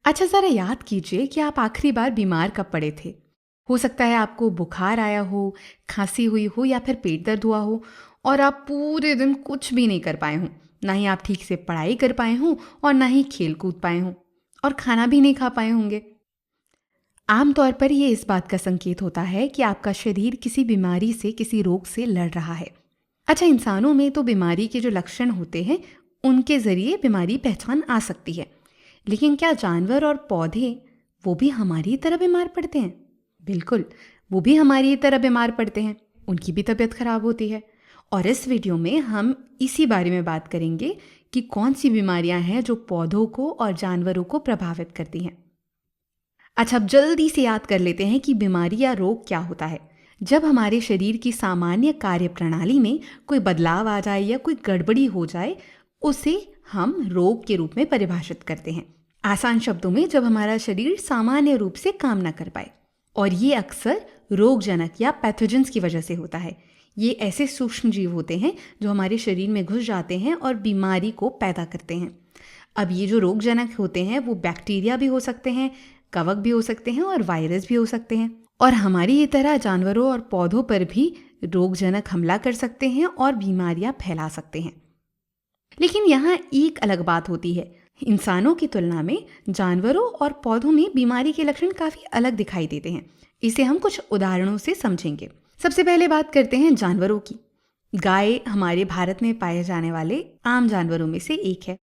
अच्छा, ज़रा याद कीजिए कि आप आखिरी बार बीमार कब पड़े थे। हो सकता है आपको बुखार आया हो, खांसी हुई हो या फिर पेट दर्द हुआ हो और आप पूरे दिन कुछ भी नहीं कर पाए हों। ना ही आप ठीक से पढ़ाई कर पाए हों और ना ही खेल कूद पाए हों और खाना भी नहीं खा पाए होंगे। आमतौर पर ये इस बात का संकेत होता है कि आपका शरीर किसी बीमारी से, किसी रोग से लड़ रहा है। अच्छा, इंसानों में तो बीमारी के जो लक्षण होते हैं, उनके ज़रिए बीमारी पहचान आ सकती है। लेकिन क्या जानवर और पौधे वो भी हमारी तरह बीमार पड़ते हैं? बिल्कुल, वो भी हमारी तरह बीमार पड़ते हैं। उनकी भी तबीयत खराब होती है। और इस वीडियो में हम इसी बारे में बात करेंगे कि कौन सी बीमारियां हैं जो पौधों को और जानवरों को प्रभावित करती हैं। अच्छा, अब जल्दी से याद कर लेते हैं कि बीमारी या रोग क्या होता है। जब हमारे शरीर की सामान्य कार्य प्रणाली में कोई बदलाव आ जाए या कोई गड़बड़ी हो जाए, उसे हम रोग के रूप में परिभाषित करते हैं। आसान शब्दों में, जब हमारा शरीर सामान्य रूप से काम न कर पाए। और ये अक्सर रोगजनक या पैथोजेंस की वजह से होता है। ये ऐसे सूक्ष्म जीव होते हैं जो हमारे शरीर में घुस जाते हैं और बीमारी को पैदा करते हैं। अब ये जो रोगजनक होते हैं वो बैक्टीरिया भी हो सकते हैं, कवक भी हो सकते हैं और वायरस भी हो सकते हैं। और हमारी ही तरह जानवरों और पौधों पर भी रोगजनक हमला कर सकते हैं और बीमारियां फैला सकते हैं। लेकिन यहाँ एक अलग बात होती है। इंसानों की तुलना में जानवरों और पौधों में बीमारी के लक्षण काफ़ी अलग दिखाई देते हैं। इसे हम कुछ उदाहरणों से समझेंगे। सबसे पहले बात करते हैं जानवरों की। गाय हमारे भारत में पाए जाने वाले आम जानवरों में से एक है।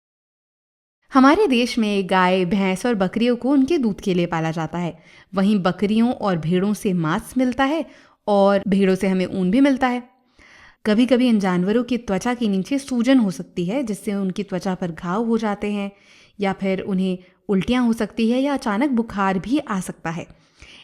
हमारे देश में गाय, भैंस और बकरियों को उनके दूध के लिए पाला जाता है। वहीं बकरियों और भेड़ों से मांस मिलता है और भेड़ों से हमें ऊन भी मिलता है। कभी कभी इन जानवरों की त्वचा के नीचे सूजन हो सकती है, जिससे उनकी त्वचा पर घाव हो जाते हैं, या फिर उन्हें उल्टियाँ हो सकती है या अचानक बुखार भी आ सकता है।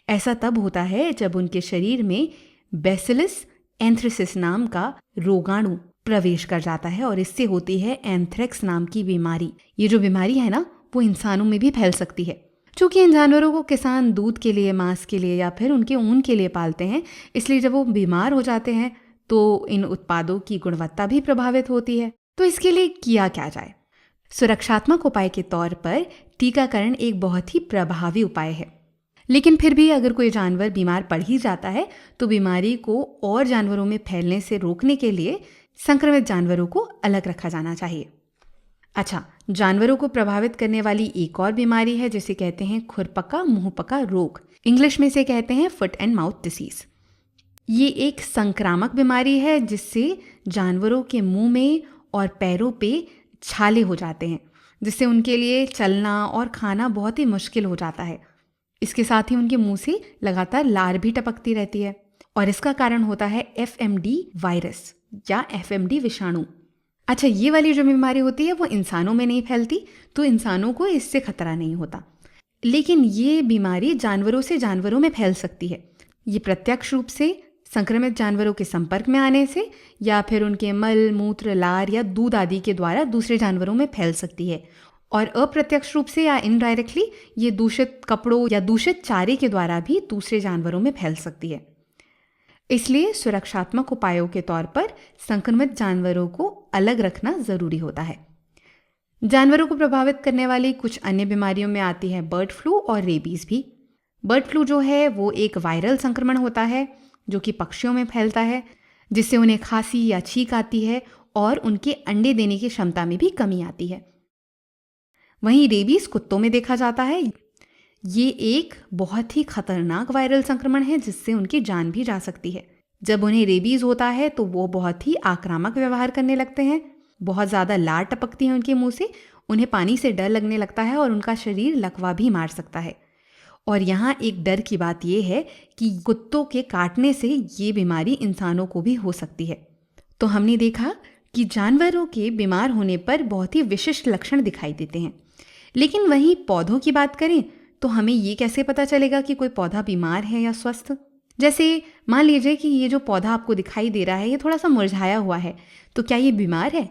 ऐसा तब होता है जब उनके शरीर में बैसिलस एंथ्रेसिस नाम का रोगाणु प्रवेश कर जाता है और इससे होती है एंथ्रेक्स नाम की बीमारी। ये जो बीमारी है ना, वो इंसानों में भी फैल सकती है। चूंकि इन जानवरों को किसान दूध के लिए, मांस के लिए या फिर उनके ऊन के लिए पालते हैं, इसलिए जब वो बीमार हो जाते हैं तो इन उत्पादों की गुणवत्ता भी प्रभावित होती है। तो इसके लिए किया क्या जाए? सुरक्षात्मक उपाय के तौर पर टीकाकरण एक बहुत ही प्रभावी उपाय है। लेकिन फिर भी अगर कोई जानवर बीमार पड़ ही जाता है तो बीमारी को और जानवरों में फैलने से रोकने के लिए संक्रमित जानवरों को अलग रखा जाना चाहिए। अच्छा, जानवरों को प्रभावित करने वाली एक और बीमारी है जिसे कहते हैं खुरपका मुंहपका रोग। इंग्लिश में इसे कहते हैं फुट एंड माउथ डिसीज। ये एक संक्रामक बीमारी है जिससे जानवरों के मुंह में और पैरों पे छाले हो जाते हैं, जिससे उनके लिए चलना और खाना बहुत ही मुश्किल हो जाता है। इसके साथ ही उनके मुंह से लगातार लार भी टपकती रहती है और इसका कारण होता है FMD वायरस या FMD विषाणु। अच्छा, ये वाली जो बीमारी होती है वो इंसानों में नहीं फैलती, तो इंसानों को इससे खतरा नहीं होता। लेकिन ये बीमारी जानवरों से जानवरों में फैल सकती है। ये प्रत्यक्ष रूप से संक्रमित जानवरों के संपर्क में आने से या फिर उनके मल, मूत्र, लार या दूध आदि के द्वारा दूसरे जानवरों में फैल सकती है। और अप्रत्यक्ष रूप से या इनडायरेक्टली ये दूषित कपड़ों या दूषित चारे के द्वारा भी दूसरे जानवरों में फैल सकती है। इसलिए सुरक्षात्मक उपायों के तौर पर संक्रमित जानवरों को अलग रखना जरूरी होता है। जानवरों को प्रभावित करने वाली कुछ अन्य बीमारियों में आती है बर्ड फ्लू और रेबीज भी। बर्ड फ्लू जो है वो एक वायरल संक्रमण होता है जो कि पक्षियों में फैलता है, जिससे उन्हें खांसी या छींक आती है और उनके अंडे देने की क्षमता में भी कमी आती है। वहीं रेबीज कुत्तों में देखा जाता है। ये एक बहुत ही खतरनाक वायरल संक्रमण है जिससे उनकी जान भी जा सकती है। जब उन्हें रेबीज होता है तो वो बहुत ही आक्रामक व्यवहार करने लगते हैं। बहुत ज़्यादा लार टपकती है उनके मुंह से, उन्हें पानी से डर लगने लगता है और उनका शरीर लकवा भी मार सकता है। और यहाँ एक डर की बात यह है कि कुत्तों के काटने से ये बीमारी इंसानों को भी हो सकती है। तो हमने देखा कि जानवरों के बीमार होने पर बहुत ही विशिष्ट लक्षण दिखाई देते हैं। लेकिन वहीं पौधों की बात करें तो हमें ये कैसे पता चलेगा कि कोई पौधा बीमार है या स्वस्थ? जैसे मान लीजिए कि ये जो पौधा आपको दिखाई दे रहा है ये थोड़ा सा मुरझाया हुआ है, तो क्या ये बीमार है?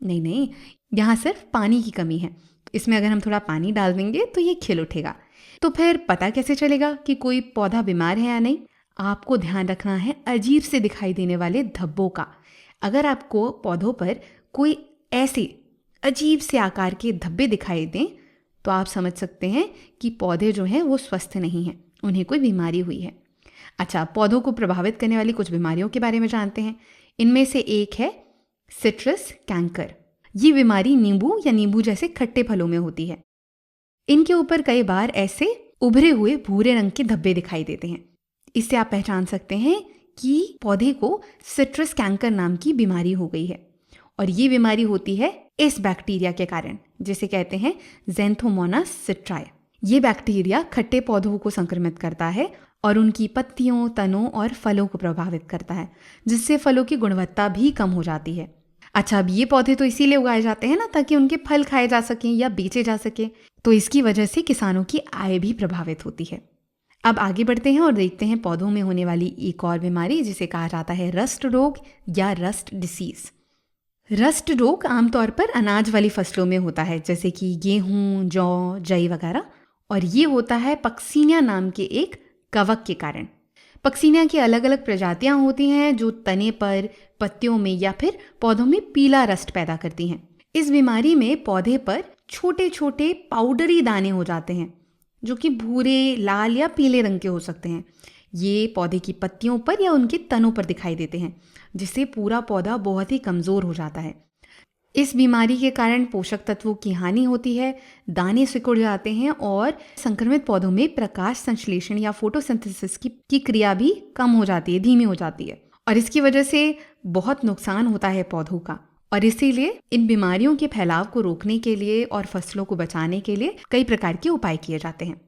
नहीं नहीं, यहाँ सिर्फ पानी की कमी है। इसमें अगर हम थोड़ा पानी डाल देंगे तो ये खिल उठेगा। तो फिर पता कैसे चलेगा कि कोई पौधा बीमार है या नहीं? आपको ध्यान रखना है अजीब से दिखाई देने वाले धब्बों का। अगर आपको पौधों पर कोई ऐसे अजीब से आकार के धब्बे दिखाई दें तो आप समझ सकते हैं कि पौधे जो हैं वो स्वस्थ नहीं हैं, उन्हें कोई बीमारी हुई है। अच्छा, पौधों को प्रभावित करने वाली कुछ बीमारियों के बारे में जानते हैं। इनमें से एक है सिट्रस कैंकर। ये बीमारी नींबू या नींबू जैसे खट्टे फलों में होती है। इनके ऊपर कई बार ऐसे उभरे हुए भूरे रंग के धब्बे दिखाई देते हैं। इससे आप पहचान सकते हैं कि पौधे को सिट्रस कैंकर नाम की बीमारी हो गई है। और ये बीमारी होती है इस बैक्टीरिया के कारण, जिसे कहते हैं ज़ैंथोमोनास सिट्राई। ये बैक्टीरिया खट्टे पौधों को संक्रमित करता है और उनकी पत्तियों, तनों और फलों को प्रभावित करता है, जिससे फलों की गुणवत्ता भी कम हो जाती है। अच्छा, अब ये पौधे तो इसीलिए उगाए जाते हैं ना, ताकि उनके फल खाए जा सकें या बेचे जा सकें। तो इसकी वजह से किसानों की आय भी प्रभावित होती है। अब आगे बढ़ते हैं और देखते हैं पौधों में होने वाली एक और बीमारी, जिसे कहा जाता है रस्ट रोग या रस्ट डिसीज। रस्ट रोग आमतौर पर अनाज वाली फसलों में होता है, जैसे कि गेहूं, जौ, जई वगैरह। और ये होता है पक्सीनिया नाम के एक कवक के कारण। पक्सीनिया की अलग अलग प्रजातियां होती हैं जो तने पर, पत्तियों में या फिर पौधों में पीला रस्ट पैदा करती हैं। इस बीमारी में पौधे पर छोटे छोटे पाउडरी दाने हो जाते हैं, जो कि भूरे, लाल या पीले रंग के हो सकते हैं। ये पौधे की पत्तियों पर या उनके तनों पर दिखाई देते हैं, जिससे पूरा पौधा बहुत ही कमज़ोर हो जाता है। इस बीमारी के कारण पोषक तत्वों की हानि होती है, दाने सिकुड़ जाते हैं और संक्रमित पौधों में प्रकाश संश्लेषण या फोटोसिंथेसिस की क्रिया भी कम हो जाती है, धीमी हो जाती है। और इसकी वजह से बहुत नुकसान होता है पौधों का। और इसीलिए इन बीमारियों के फैलाव को रोकने के लिए और फसलों को बचाने के लिए कई प्रकार के उपाय किए जाते हैं।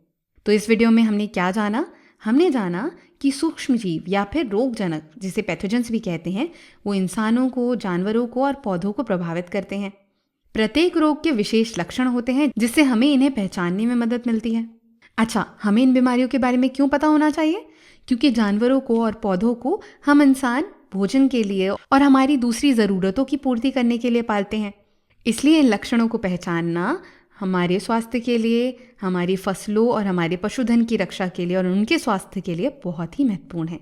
तो इस वीडियो में हमने क्या जाना? हमने जाना कि सूक्ष्मजीव या फिर रोगजनक, जिसे पैथोजेंस भी कहते हैं, वो इंसानों को, जानवरों को और पौधों को प्रभावित करते हैं। प्रत्येक रोग के विशेष लक्षण होते हैं, जिससे हमें इन्हें पहचानने में मदद मिलती है। अच्छा, हमें इन बीमारियों के बारे में क्यों पता होना चाहिए? क्योंकि जानवरों को और पौधों को हम इंसान भोजन के लिए और हमारी दूसरी ज़रूरतों की पूर्ति करने के लिए पालते हैं। इसलिए इन लक्षणों को पहचानना हमारे स्वास्थ्य के लिए, हमारी फसलों और हमारे पशुधन की रक्षा के लिए और उनके स्वास्थ्य के लिए बहुत ही महत्वपूर्ण है।